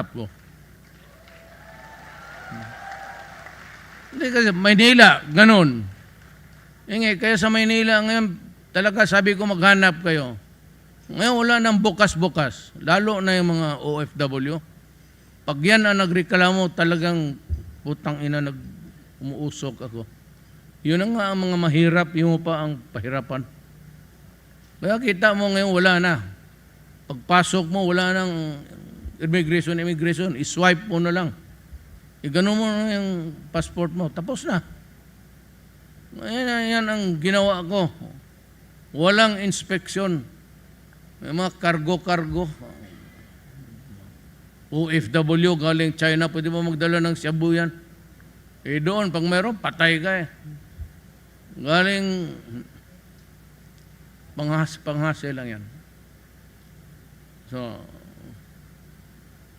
ko. Hindi kasi Maynila, ganun. Kaya sa Maynila ngayon, talaga sabi ko maghanap kayo. Ngayon wala nang bukas-bukas, lalo na yung mga OFW. Pag yan ang nagreklamo, talagang putang ina, umuusok ako. Yun ang nga ang mga mahirap, yung pa ang pahirapan. Kaya kita mo ngayon wala na. Pagpasok mo, wala nang immigration, iswipe mo na lang. Ganun mo na yung passport mo, tapos na. Yan ang ginawa ko. Walang inspeksyon. May mga kargo-kargo. OFW galing China, pwede mo magdala ng shabu yan. Doon, pag mayroon, patay ka eh. Galing panghase lang yan. So,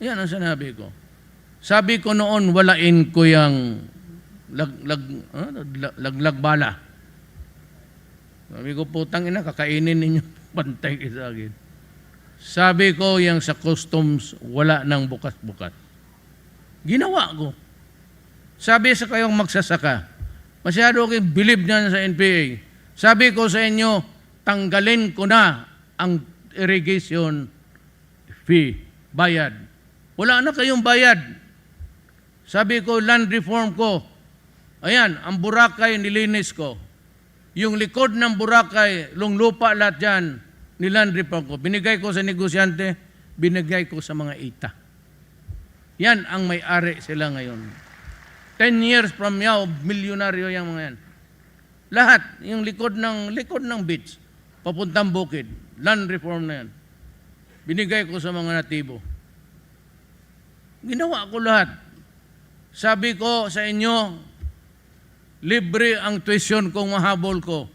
yan ang sinabi ko. Sabi ko noon, walain ko yung laglag bala. Sabi ko, putang ina, kakainin ninyo, pantay kayo sa akin. Sabi ko, yung sa customs, wala nang bukas-bukas. Ginawa ko. Sabi sa kayong magsasaka, masyado kayong believe niyan sa NPA. Sabi ko sa inyo, tanggalin ko na ang irrigation fee, bayad. Wala na kayong bayad. Sabi ko, land reform ko. Ayan, ang Boracay nilinis ko. Yung likod ng Boracay, lupa lahat dyan, niland reform ko. Binigay ko sa negosyante, binigay ko sa mga ita. Yan ang may-ari sila ngayon. 10 years from now, milyonaryo yung mga yan. Lahat, yung likod ng beach, papuntang bukid, land reform na yan. Binigay ko sa mga natibo. Ginawa ko lahat. Sabi ko sa inyo, libre ang tuition kung mahabol ko.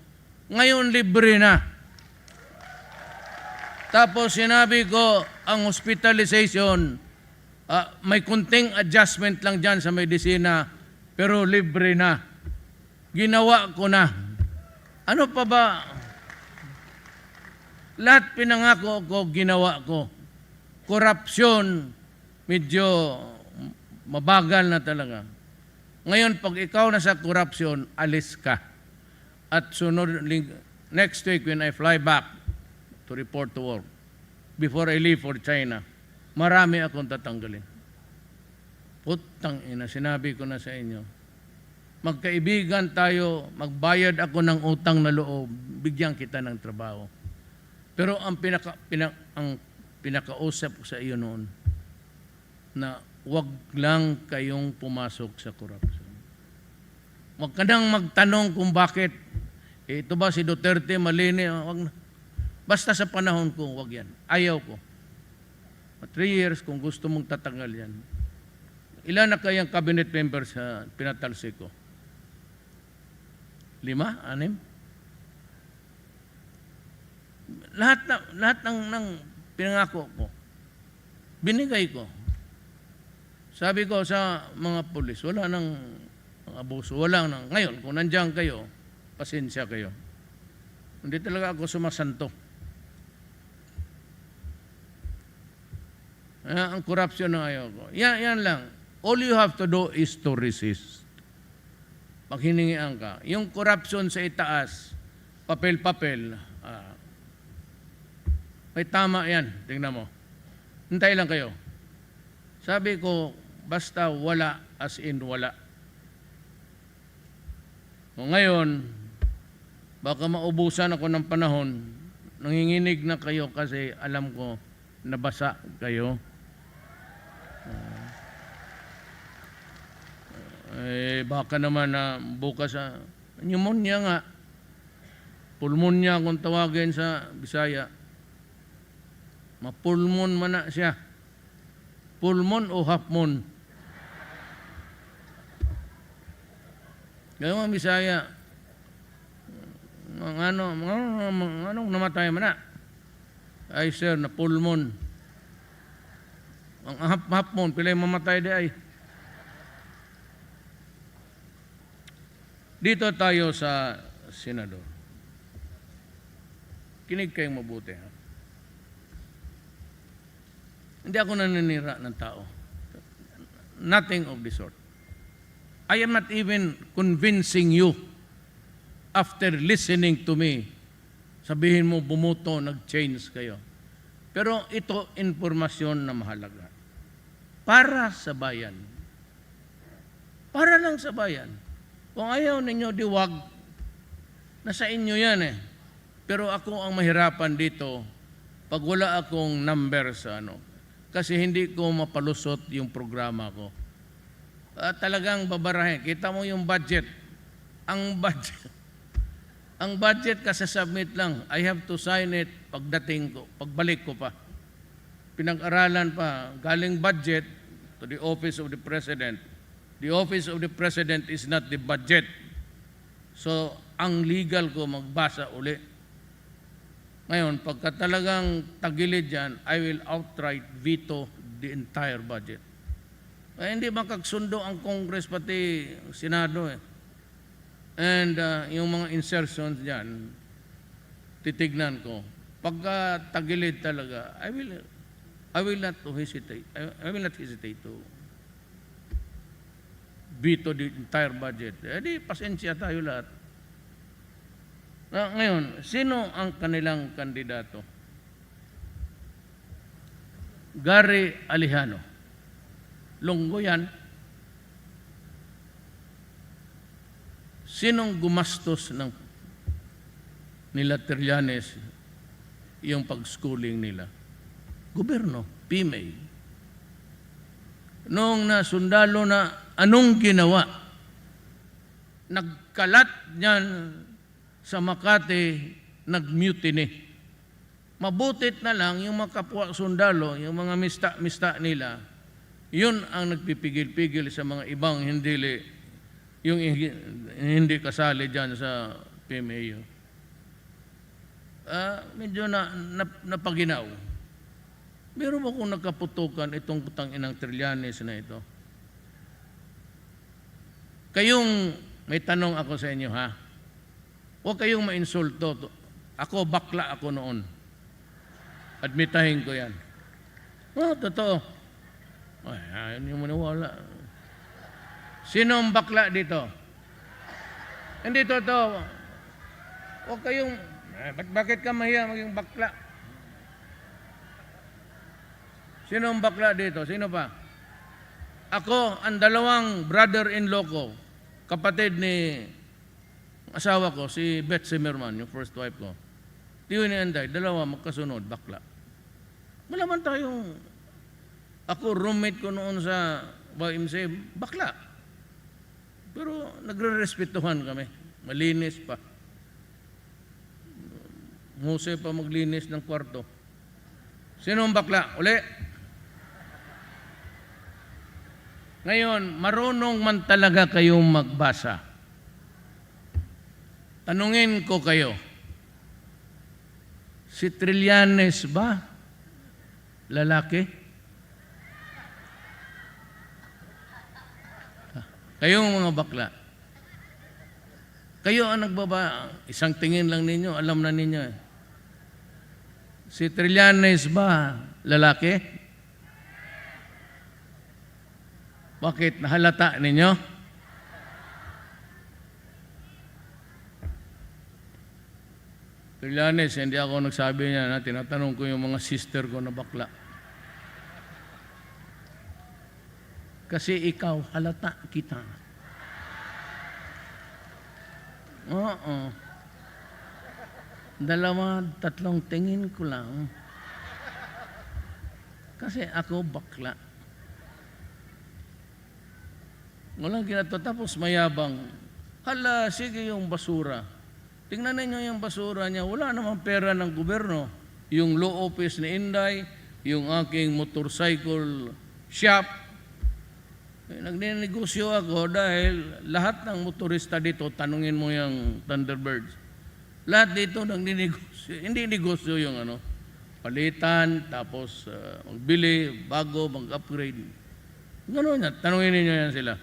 Ngayon, libre na. Tapos sinabi ko, ang hospitalization, may kunting adjustment lang dyan sa medisina, pero libre na. Ginawa ko na. Ano pa ba? Lahat pinangako ko, ginawa ko. Korupsyon, medyo mabagal na talaga. Ngayon, pag ikaw nasa korupsyon, alis ka. At sunod, next week when I fly back to report to work, before I leave for China, marami akong tatanggalin. Putang ina, sinabi ko na sa inyo, magkaibigan tayo, magbayad ako ng utang na loob, bigyan kita ng trabaho. Pero ang pinakausap ko sa iyo noon, na wag lang kayong pumasok sa korupsyon. Wag ka nang magtanong kung bakit. Ito ba si Duterte, malini? Wag na. Basta sa panahon ko, wag yan. Ayaw ko. 3 years kung gusto mong tatanggal yan. Ilan na kayang cabinet members sa pinatalsik ko? 5? 6? Lahat ng pinangako ko, binigay ko. Sabi ko sa mga pulis, wala nang abuso, wala nang. Ngayon, kung nandiyan kayo, pasensya kayo. Hindi talaga ako sumasanto. Ang korupsyon na ayaw ko. Yan lang. All you have to do is to resist. Pag hiningian ka. Yung korupsyon sa itaas, papel-papel, may tama yan. Tingnan mo. Hintay lang kayo. Sabi ko, basta wala, as in wala. O ngayon, baka maubusan ako ng panahon, nanginginig na kayo kasi alam ko, nabasa kayo. Baka naman na bukas pneumonia nga. Pulmonya kung tawagin sa Bisaya. Mapulmon man na siya. Pulmon o hapmon? Gaya mga Bisaya, anong namatay man na? Ay sir, na pulmon. Ang hapmon, pilay mamatay di ay. Dito tayo sa Senador. Kinig kayong mabuti. Ha? Hindi ako naninira ng tao. Nothing of the sort. I am not even convincing you after listening to me. Sabihin mo, bumuto, nag-change kayo. Pero ito, informasyon na mahalaga. Para sa bayan. Para lang sa bayan. Kung ayaw ninyo, diwag, nasa inyo yan eh. Pero ako ang mahirapan dito pag wala akong number sa ano. Kasi hindi ko mapalusot yung programa ko. Talagang babarahin. Kita mo yung budget. Ang budget kasi submit lang. I have to sign it pagdating ko, pagbalik ko pa. Pinag-aralan pa, galing budget to the Office of the President. The Office of the President is not the budget. So, ang legal ko magbasa uli. Ngayon, pagka talagang tagilid yan, I will outright veto the entire budget. Hindi makagsundo ang Congress pati Senado eh. And yung mga insertions dyan, titignan ko. Pagka tagilid talaga, I will not hesitate. I will not hesitate to veto the entire budget. Di pasensya tayo lahat. Ngayon, sino ang kanilang kandidato? Gary Alejano. Longgo yan. Sinong gumastos ng nila Trillanes yung pag-schooling nila? Gobyerno, PMA. Noong nasundalo na anong ginawa? Nagkalat niyan sa Makati, nag-mutiny. Mabutit na lang yung mga kapwa sundalo, yung mga mista nila, yun ang nagpipigil-pigil sa mga ibang hindi kasali dyan sa PMAU. Medyo napaginaw. Meron ba kung nagkaputukan itong putang-inang Trillanes na ito? Kayong, may tanong ako sa inyo ha, huwag kayong mainsulto. Ako, bakla ako noon. Admitahin ko yan. Totoo. Ay, hindi mo nawala. Sino ang bakla dito? Hindi totoo. Huwag kayong, bakit ka mahiya maging bakla? Sino ang bakla dito? Sino pa? Ako, ang dalawang brother-in-law ko, kapatid ni asawa ko, si Beth Zimmerman, yung first wife ko. Tiyo ni Anday, dalawa magkasunod, bakla. Wala man tayong, ako roommate ko noon sa YMCA, bakla. Pero nagre-respetuhan kami. Malinis pa. Muse pa maglinis ng kwarto. Sino ang bakla? Uli. Ngayon, marunong man talaga kayong magbasa. Tanungin ko kayo, si Trillanes ba lalaki? Kayong mga bakla, kayo ang nagbaba, isang tingin lang ninyo, alam na ninyo eh. Si Trillanes ba lalaki? Bakit? Nahalata ninyo? Trillanes, hindi ako nagsabi niya na tinatanong ko yung mga sister ko na bakla. Kasi ikaw, halata kita. Oo. Dalawa, tatlong tingin ko lang. Kasi ako bakla. Walang ginato. Tapos mayabang. Hala, sige yung basura. Tingnan ninyo yung basura niya, wala namang pera ng gobyerno. Yung law office ni Inday, yung aking motorcycle shop. Nagninegosyo ako dahil lahat ng motorista dito, tanungin mo yung Thunderbirds. Lahat dito nagninegosyo. Hindi negosyo yung palitan, tapos magbili, bago, mag-upgrade. Gano'n yan, tanungin ninyo yan sila.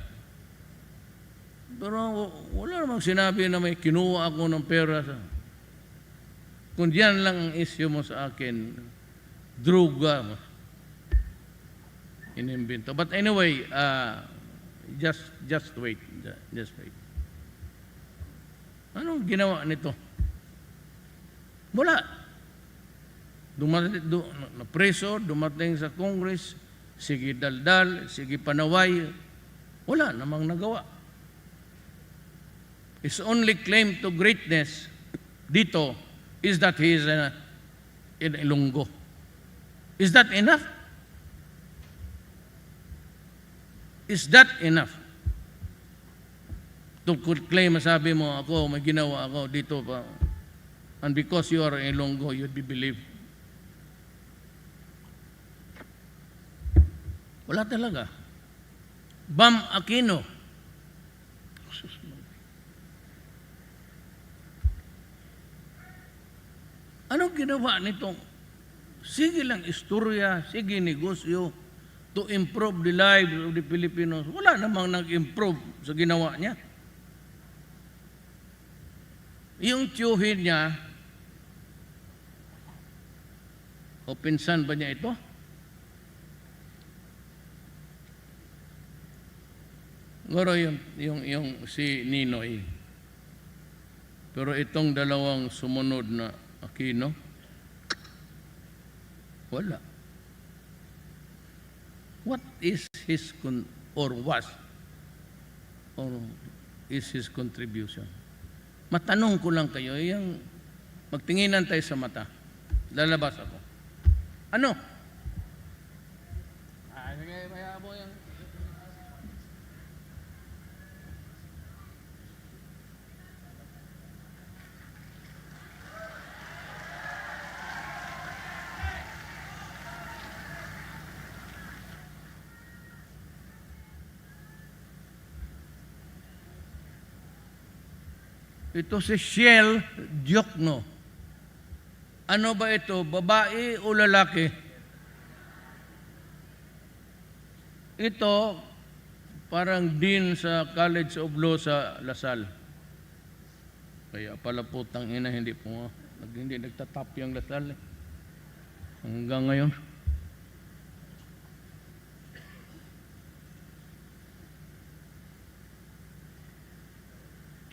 Pero wala namang sinabi na may kinuha ako ng pera. Kung diyan lang ang issue mo sa akin, druga mo. inimbento. But anyway, just wait. Just wait. Anong ginawa nito? Wala. Preso, dumating sa Congress, sige daldal, sige panaway, wala namang nagawa. His only claim to greatness dito is that he is in Ilonggo. Is that enough? Is that enough? To claim, sabi mo, ako, may ginawa ako dito pa. And because you are in Ilonggo, you'd be believed. Wala talaga. Bam Aquino. Anong ginawa nitong? Sige lang istorya, sige negosyo to improve the lives of the Filipinos. Wala namang nag-improve sa ginawa niya. Yung tiyuhin niya, o pinsan ba niya ito? Ngoro yung si Ninoy. Pero itong dalawang sumunod na Aquino, wala. What is his is his contribution? Matanong ko lang kayo, yung magtinginan tayo sa mata. Lalabas ako. Ano? Sige, mayabo yan. Ito si Shell Diokno. Ano ba ito? Babae o lalaki? Ito, parang dean sa College of Law sa Lasal. Kaya pala putang ina, hindi nagtatap yung Lasal. Hanggang ngayon.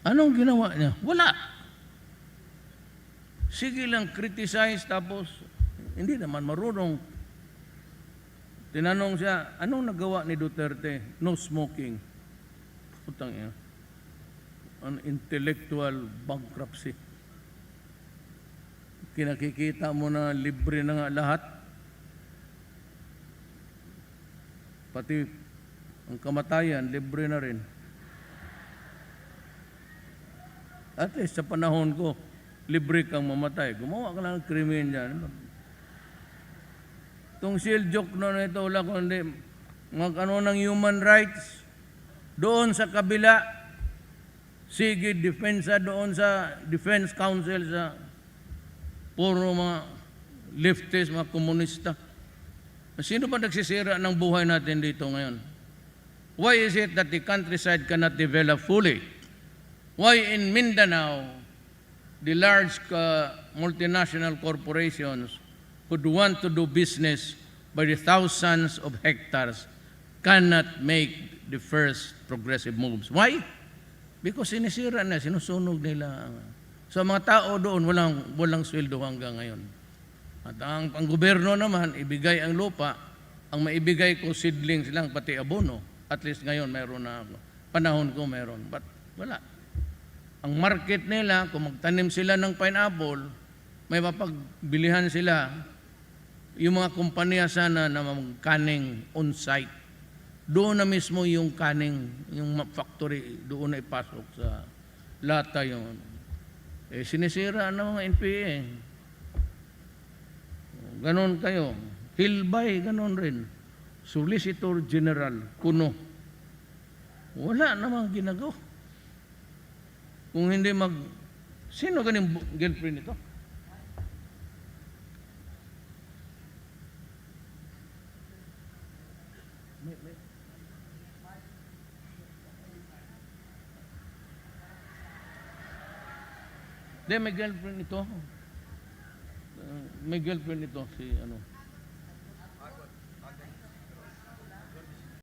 Anong ginawa niya? Wala. Sige lang criticize tapos hindi naman marunong. Tinanong siya, anong nagawa ni Duterte? No smoking. Putang ina. An intellectual bankruptcy. Kinakikita mo na libre na nga lahat. Pati ang kamatayan, libre na rin. At least sa panahon ko, libre kang mamatay. Gumawa ka lang ng krimen dyan. Itong Shell Diokno na ito, wala kundi mag-ano ng human rights. Doon sa kabila, sige, defensa doon sa Defense Council sa puro mga leftist, mga komunista. Sino ba nagsisira ng buhay natin dito ngayon? Why is it that the countryside cannot develop fully? Why in Mindanao, the large multinational corporations who want to do business by the thousands of hectares cannot make the first progressive moves? Why? Because sinisira na, sinusunog nila. So mga tao doon, walang sweldo hanggang ngayon. At ang gobyerno naman, ibigay ang lupa, ang maibigay ko seedlings lang, pati abono. At least ngayon, mayroon na ako. Panahon ko mayroon. But wala. Ang market nila, kung magtanim sila ng pineapple, may mapagbilihan sila. Yung mga kumpanya sana na magkaning on-site, doon na mismo yung kaning, yung factory, doon na ipasok sa lata yung sinisira ng mga NPA. Ganon kayo. Hilbay, ganon rin. Solicitor General, kuno. Wala namang ginagawa. Kung hindi sino ganing girlfriend ito? May girlfriend ito. May girlfriend ito si ano.